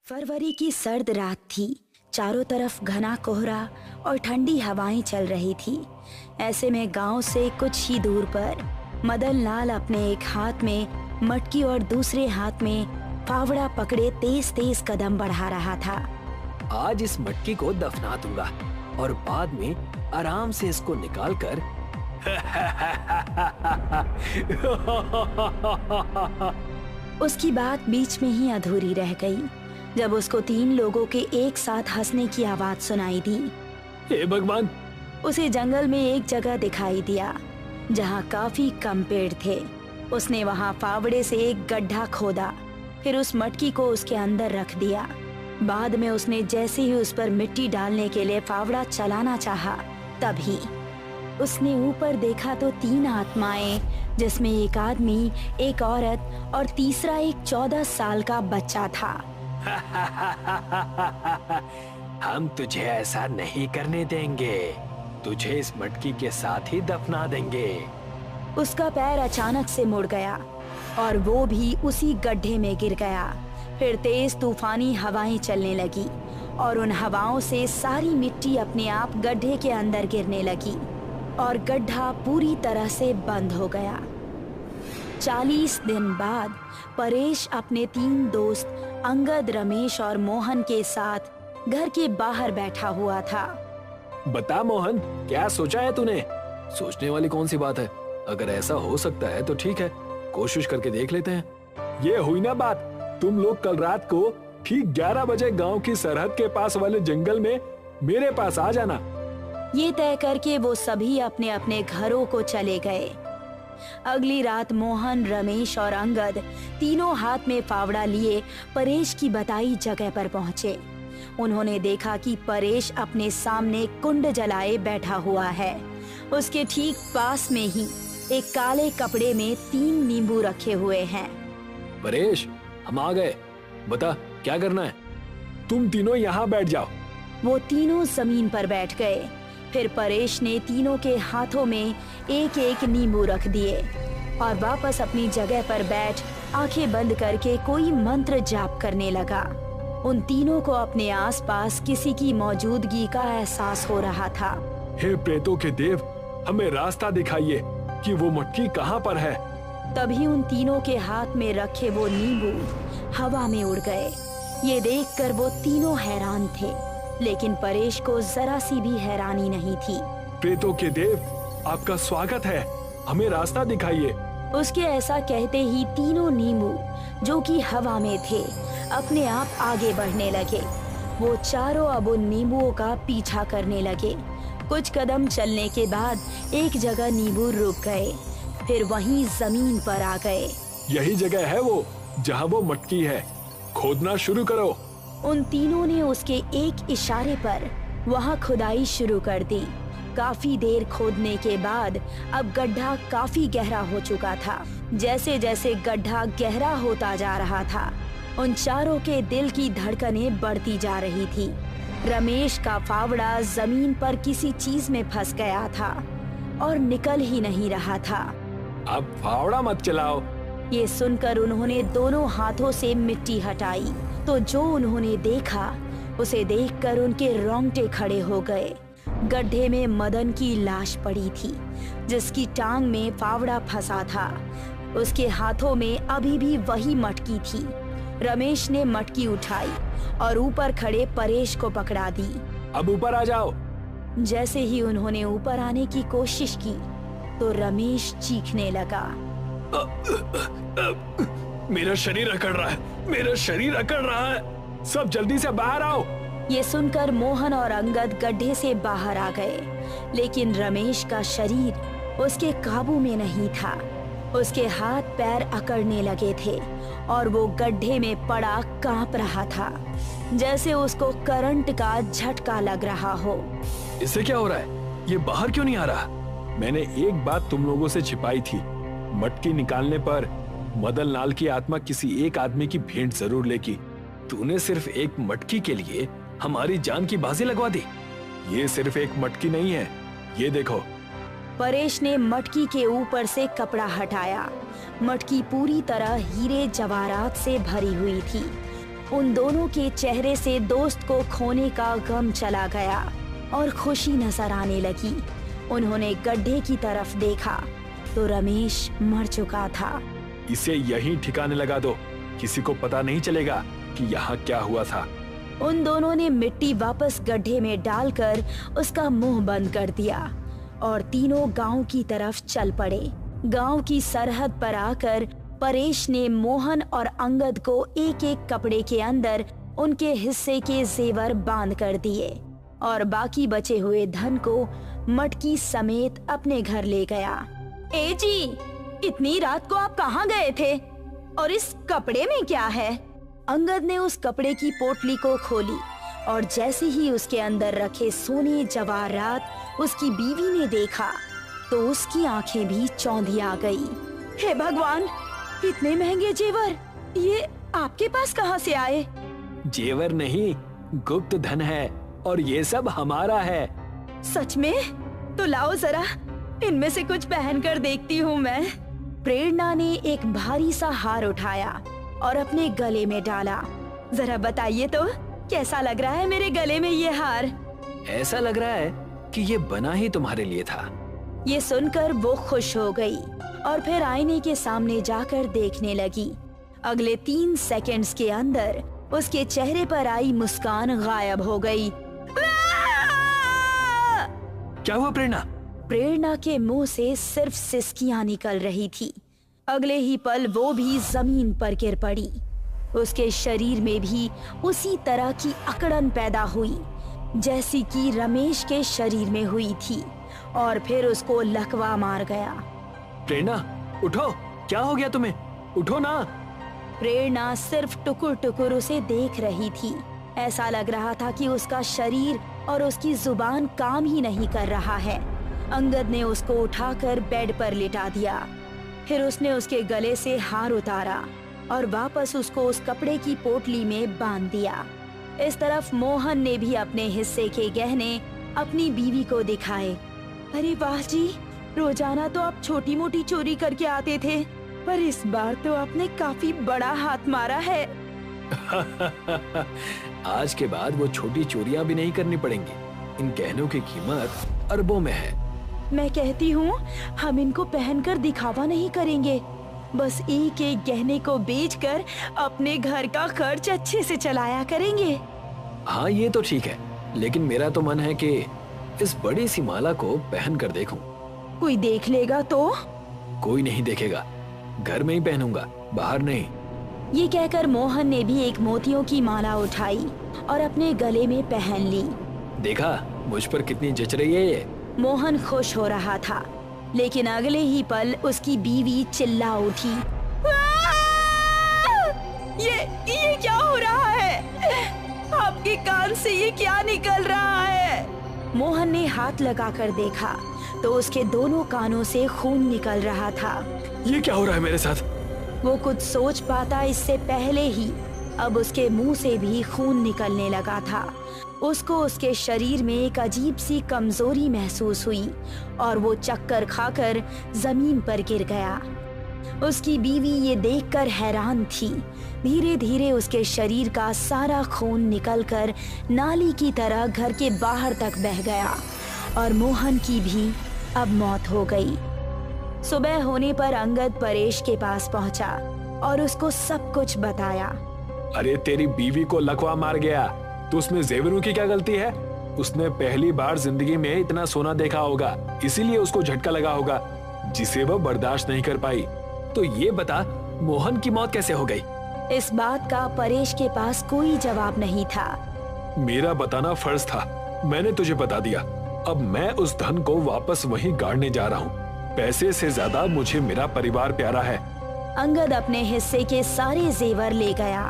फरवरी की सर्द रात थी। चारों तरफ घना कोहरा और ठंडी हवाएं चल रही थी। ऐसे में गांव से कुछ ही दूर पर मदन लाल अपने एक हाथ में मटकी और दूसरे हाथ में फावड़ा पकड़े तेज तेज कदम बढ़ा रहा था। आज इस मटकी को दफना दूंगा और बाद में आराम से इसको निकालकर उसकी बात बीच में ही अधूरी रह गई जब उसको 3 लोगों के एक साथ हंसने की आवाज सुनाई दी। हे भगवान! उसे जंगल में एक जगह दिखाई दिया जहाँ काफी कम पेड़ थे। उसने वहाँ फावड़े से एक गड्ढा खोदा, फिर उस मटकी को उसके अंदर रख दिया। बाद में उसने जैसे ही उस पर मिट्टी डालने के लिए फावड़ा चलाना चाहा, तभी उसने ऊपर देखा तो 3 आत्माएं, जिसमें एक आदमी, एक औरत और तीसरा एक 14 साल का बच्चा था। हम तुझे ऐसा नहीं करने देंगे, तुझे इस मटकी के साथ ही दफना देंगे। उसका पैर अचानक से मुड़ गया और वो भी उसी गड्ढे में गिर गया। फिर तेज तूफानी हवाएं चलने लगी और उन हवाओं से सारी मिट्टी अपने आप गड्ढे के अंदर गिरने लगी और गड्ढा पूरी तरह से बंद हो गया। 40 दिन बाद परेश अपने 3 दोस्त अंगद, रमेश और मोहन के साथ घर के बाहर बैठा हुआ था। बता मोहन, क्या सोचा है तूने? सोचने वाली कौन सी बात है? अगर ऐसा हो सकता है तो ठीक है, कोशिश करके देख लेते हैं। ये हुई ना बात, तुम लोग कल रात को ठीक 11 बजे गांव की सरहद के पास वाले जंगल में मेरे पास आ जाना। ये तय करके वो सभी अपने अपने घरों को चले गए। अगली रात मोहन, रमेश और अंगद तीनों हाथ में फावड़ा लिए परेश की बताई जगह पर पहुंचे। उन्होंने देखा कि परेश अपने सामने कुंड जलाए बैठा हुआ है। उसके ठीक पास में ही एक काले कपड़े में 3 नींबू रखे हुए हैं। परेश, हम आ गए, बता क्या करना है? तुम तीनों यहाँ बैठ जाओ। वो तीनों जमीन पर बैठ गए। फिर परेश ने तीनों के हाथों में एक एक नींबू रख दिए और वापस अपनी जगह पर बैठ आंखें बंद करके कोई मंत्र जाप करने लगा। उन तीनों को अपने आसपास किसी की मौजूदगी का एहसास हो रहा था। हे प्रेतों के देव, हमें रास्ता दिखाइए कि वो मटकी कहाँ पर है। तभी उन तीनों के हाथ में रखे वो नींबू हवा में उड़ गए। ये देखकर वो तीनों हैरान थे, लेकिन परेश को जरा सी भी हैरानी नहीं थी। प्रेतों के देव, आपका स्वागत है, हमें रास्ता दिखाइए। उसके ऐसा कहते ही तीनों नींबू, जो कि हवा में थे, अपने आप आगे बढ़ने लगे। वो चारों अब उन नींबुओं का पीछा करने लगे। कुछ कदम चलने के बाद एक जगह नींबू रुक गए, फिर वहीं जमीन पर आ गए। यही जगह है वो जहाँ वो मटकी है, खोदना शुरू करो। उन तीनों ने उसके एक इशारे पर वहां खुदाई शुरू कर दी। काफी देर खोदने के बाद अब गड्ढा काफी गहरा हो चुका था। जैसे जैसे गड्ढा गहरा होता जा रहा था, उन चारों के दिल की धड़कनें बढ़ती जा रही थी। रमेश का फावड़ा जमीन पर किसी चीज में फंस गया था और निकल ही नहीं रहा था। अब फावड़ा मत चलाओ। ये सुनकर उन्होंने दोनों हाथों से मिट्टी हटाई तो जो उन्होंने देखा, उसे देखकर उनके रोंगटे खड़े हो गए। गड्ढे में मदन की लाश पड़ी थी, जिसकी टांग में फावड़ा फंसा था। उसके हाथों में अभी भी वही मटकी थी। रमेश ने मटकी उठाई और ऊपर खड़े परेश को पकड़ा दी। अब ऊपर आ जाओ। जैसे ही उन्होंने ऊपर आने की कोशिश की तो रमेश चीखने लगा। मेरा शरीर अकड़ रहा है, मेरा शरीर अकड़ रहा है, सब जल्दी से बाहर आओ। ये सुनकर मोहन और अंगद गड्ढे से बाहर आ गए, लेकिन रमेश का शरीर उसके काबू में नहीं था। उसके हाथ पैर अकड़ने लगे थे और वो गड्ढे में पड़ा कांप रहा था, जैसे उसको करंट का झटका लग रहा हो। इससे क्या हो रहा है? ये बाहर क्यों नहीं आ रहा? मैंने एक बात तुम लोगों से छिपाई थी। मटकी निकालने पर मदन लाल की आत्मा किसी एक आदमी की भेंट जरूर लेगी। तूने सिर्फ एक मटकी के लिए हमारी जान की बाजी लगवा दी। ये सिर्फ एक मटकी नहीं है, ये देखो। परेश ने मटकी के ऊपर से कपड़ा हटाया। मटकी पूरी तरह हीरे जवाहरात से भरी हुई थी। उन दोनों के चेहरे से दोस्त को खोने का गम चला गया और खुशी नजर आने लगी। उन्होंने गड्ढे की तरफ देखा तो रमेश मर चुका था। इसे यहीं ठिकाने लगा दो, किसी को पता नहीं चलेगा कि यहाँ क्या हुआ था। उन दोनों ने मिट्टी वापस गड्ढे में डालकर उसका मुंह बंद कर दिया और तीनों गांव की तरफ चल पड़े। गांव की सरहद पर आकर परेश ने मोहन और अंगद को एक एक कपड़े के अंदर उनके हिस्से के जेवर बांध कर दिए और बाकी बचे हुए धन को मटकी समेत अपने घर ले गया। ए जी, इतनी रात को आप कहाँ गए थे और इस कपड़े में क्या है? अंगद ने उस कपड़े की पोटली को खोली और जैसे ही उसके अंदर रखे सोने जवाहरात उसकी बीवी ने देखा तो उसकी आंखें भी चौंधी आ गई। हे भगवान, इतने महंगे जेवर ये आपके पास कहाँ से आए? जेवर नहीं, गुप्त धन है और ये सब हमारा है। सच में? तो लाओ जरा, इनमें से कुछ पहन कर देखती हूँ मैं। प्रेरणा ने एक भारी सा हार उठाया और अपने गले में डाला। जरा बताइए तो कैसा लग रहा है मेरे गले में ये हार? ऐसा लग रहा है कि ये बना ही तुम्हारे लिए था। ये सुनकर वो खुश हो गई और फिर आईने के सामने जाकर देखने लगी। अगले 3 सेकंड्स के अंदर उसके चेहरे पर आई मुस्कान गायब हो गई। क्या हुआ प्रेरणा? प्रेरणा के मुंह से सिर्फ सिसकियां निकल रही थी। अगले ही पल वो भी जमीन पर गिर पड़ी। उसके शरीर में भी उसी तरह की अकड़न पैदा हुई जैसी कि रमेश के शरीर में हुई थी और फिर उसको लकवा मार गया। प्रेरणा उठो, क्या हो गया तुम्हें? उठो ना। प्रेरणा सिर्फ टुकुर टुकुर उसे देख रही थी। ऐसा लग रहा था कि उसका शरीर और उसकी जुबान काम ही नहीं कर रहा है। अंगद ने उसको उठाकर बेड पर लिटा दिया। फिर उसने उसके गले से हार उतारा और वापस उसको उस कपड़े की पोटली में बांध दिया। इस तरफ मोहन ने भी अपने हिस्से के गहने अपनी बीवी को दिखाए। अरे वाह जी, रोजाना तो आप छोटी मोटी चोरी करके आते थे, पर इस बार तो आपने काफी बड़ा हाथ मारा है। आज के बाद वो छोटी चोरियां भी नहीं करनी पड़ेंगी। इन गहनों की कीमत अरबों में है। मैं कहती हूँ हम इनको पहनकर दिखावा नहीं करेंगे, बस एक एक गहने को बेचकर अपने घर का खर्च अच्छे से चलाया करेंगे। हाँ ये तो ठीक है, लेकिन मेरा तो मन है कि इस बड़ी सी माला को पहन कर देखूं। कोई देख लेगा तो? कोई नहीं देखेगा, घर में ही पहनूंगा, बाहर नहीं। ये कहकर मोहन ने भी एक मोतियों की माला उठाई और अपने गले में पहन ली। देखा मुझ पर कितनी जच रही है ये। मोहन खुश हो रहा था, लेकिन अगले ही पल उसकी बीवी चिल्ला उठी। ये क्या हो रहा है? आपके कान से ये क्या निकल रहा है? मोहन ने हाथ लगाकर देखा तो उसके दोनों कानों से खून निकल रहा था। ये क्या हो रहा है मेरे साथ? वो कुछ सोच पाता इससे पहले ही अब उसके मुंह से भी खून निकलने लगा था। उसको उसके शरीर में एक अजीब सी कमजोरी महसूस हुई और वो चक्कर खाकर जमीन पर गिर गया। उसकी बीवी ये देखकर हैरान थी। धीरे धीरे उसके शरीर का सारा खून निकलकर नाली की तरह घर के बाहर तक बह गया और मोहन की भी अब मौत हो गई। सुबह होने पर अंगद परेश के पास पहुंचा और उसको सब कुछ बताया। अरे तेरी बीवी को लकवा मार गया, तो उसमें जेवरों की क्या गलती है? उसने पहली बार जिंदगी में इतना सोना देखा होगा, इसीलिए उसको झटका लगा होगा जिसे वह बर्दाश्त नहीं कर पाई। तो ये बता, मोहन की मौत कैसे हो गई? इस बात का परेश के पास कोई जवाब नहीं था। मेरा बताना फर्ज था, मैंने तुझे बता दिया। अब मैं उस धन को वापस वहीं गाड़ने जा रहा हूँ। पैसे से ज्यादा मुझे मेरा परिवार प्यारा है। अंगद अपने हिस्से के सारे जेवर ले गया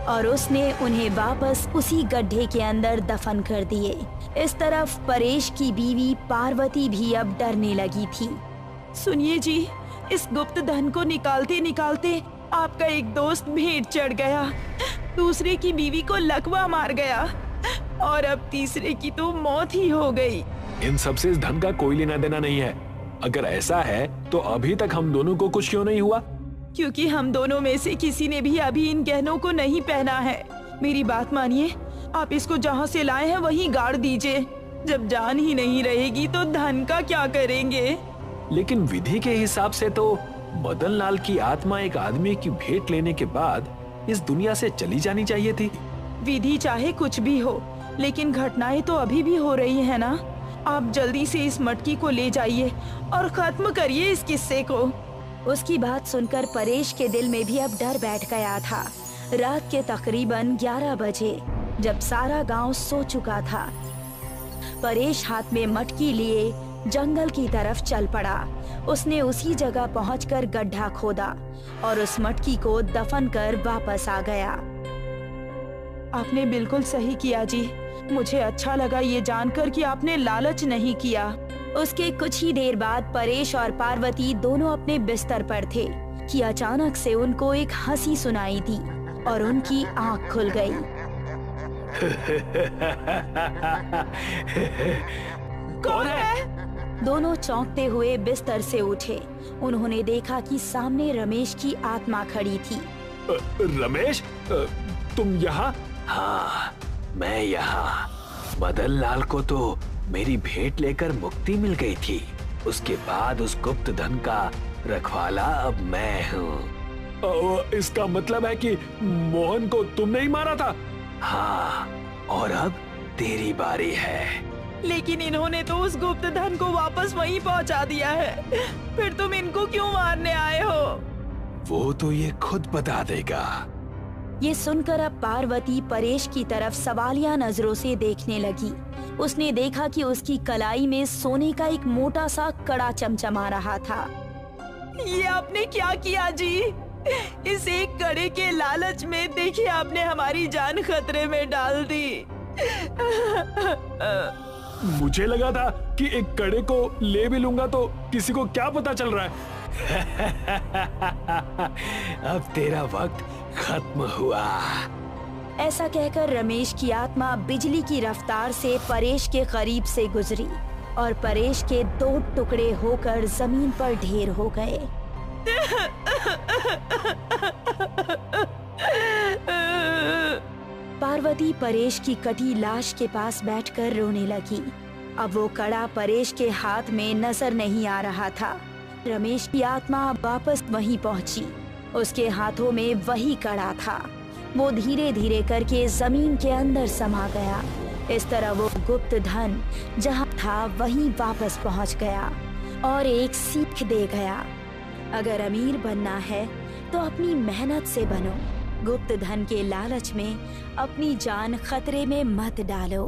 और उसने उन्हें वापस उसी गड्ढे के अंदर दफन कर दिए। इस तरफ परेश की बीवी पार्वती भी अब डरने लगी थी। सुनिए जी, इस गुप्त धन को निकालते निकालते आपका एक दोस्त भेंट चढ़ गया, दूसरे की बीवी को लकवा मार गया और अब तीसरे की तो मौत ही हो गई। इन सबसे इस धन का कोई लेना देना नहीं है। अगर ऐसा है तो अभी तक हम दोनों को कुछ क्यों नहीं हुआ? क्योंकि हम दोनों में से किसी ने भी अभी इन गहनों को नहीं पहना है। मेरी बात मानिए, आप इसको जहाँ से लाए हैं वहीं गाड़ दीजिए। जब जान ही नहीं रहेगी तो धन का क्या करेंगे? लेकिन विधि के हिसाब से तो मदन लाल की आत्मा एक आदमी की भेंट लेने के बाद इस दुनिया से चली जानी चाहिए थी। विधि चाहे कुछ भी हो, लेकिन घटनाएं तो अभी भी हो रही है ना। आप जल्दी से इस मटकी को ले जाइए और खत्म करिए इस किस्से को। उसकी बात सुनकर परेश के दिल में भी अब डर बैठ गया था। रात के तकरीबन 11 बजे जब सारा गांव सो चुका था, परेश हाथ में मटकी लिए जंगल की तरफ चल पड़ा। उसने उसी जगह पहुंचकर गड्ढा खोदा और उस मटकी को दफन कर वापस आ गया। आपने बिल्कुल सही किया जी। मुझे अच्छा लगा ये जानकर कि आपने लालच नहीं किया। उसके कुछ ही देर बाद परेश और पार्वती दोनों अपने बिस्तर पर थे कि अचानक से उनको एक हंसी सुनाई दी और उनकी आंख खुल गई। कौन है? दोनों चौंकते हुए बिस्तर से उठे। उन्होंने देखा कि सामने रमेश की आत्मा खड़ी थी। रमेश, तुम यहाँ? हाँ, मैं यहाँ। मदन लाल को तो मेरी भेंट लेकर मुक्ति मिल गई थी। उसके बाद उस गुप्त धन का रखवाला अब मैं हूँ। इसका मतलब है कि मोहन को तुमने ही मारा था? हाँ, और अब तेरी बारी है। लेकिन इन्होंने तो उस गुप्त धन को वापस वहीं पहुंचा दिया है। फिर तुम इनको क्यों मारने आए हो? वो तो ये खुद बता देगा। ये सुनकर अब पार्वती परेश की तरफ सवालिया नजरों से देखने लगी। उसने देखा कि उसकी कलाई में सोने का एक मोटा सा कड़ा चमचमा रहा था। ये आपने क्या किया जी? इस एक कड़े के लालच में देखिए आपने हमारी जान खतरे में डाल दी। मुझे लगा था कि एक कड़े को ले भी लूंगा तो किसी को क्या पता चल रहा है। अब तेरा वक्त खत्म हुआ। ऐसा कहकर रमेश की आत्मा बिजली की रफ्तार से परेश के करीब से गुजरी और परेश के 2 टुकड़े होकर जमीन पर ढेर हो गए। पार्वती परेश की कटी लाश के पास बैठकर रोने लगी। अब वो कड़ा परेश के हाथ में नजर नहीं आ रहा था। रमेश की आत्मा वापस वहीं पहुंची। उसके हाथों में वही कड़ा था। वो धीरे धीरे करके जमीन के अंदर समा गया। इस तरह वो गुप्त धन जहाँ था वहीं वापस पहुंच गया और एक सीख दे गया। अगर अमीर बनना है तो अपनी मेहनत से बनो। गुप्त धन के लालच में अपनी जान खतरे में मत डालो।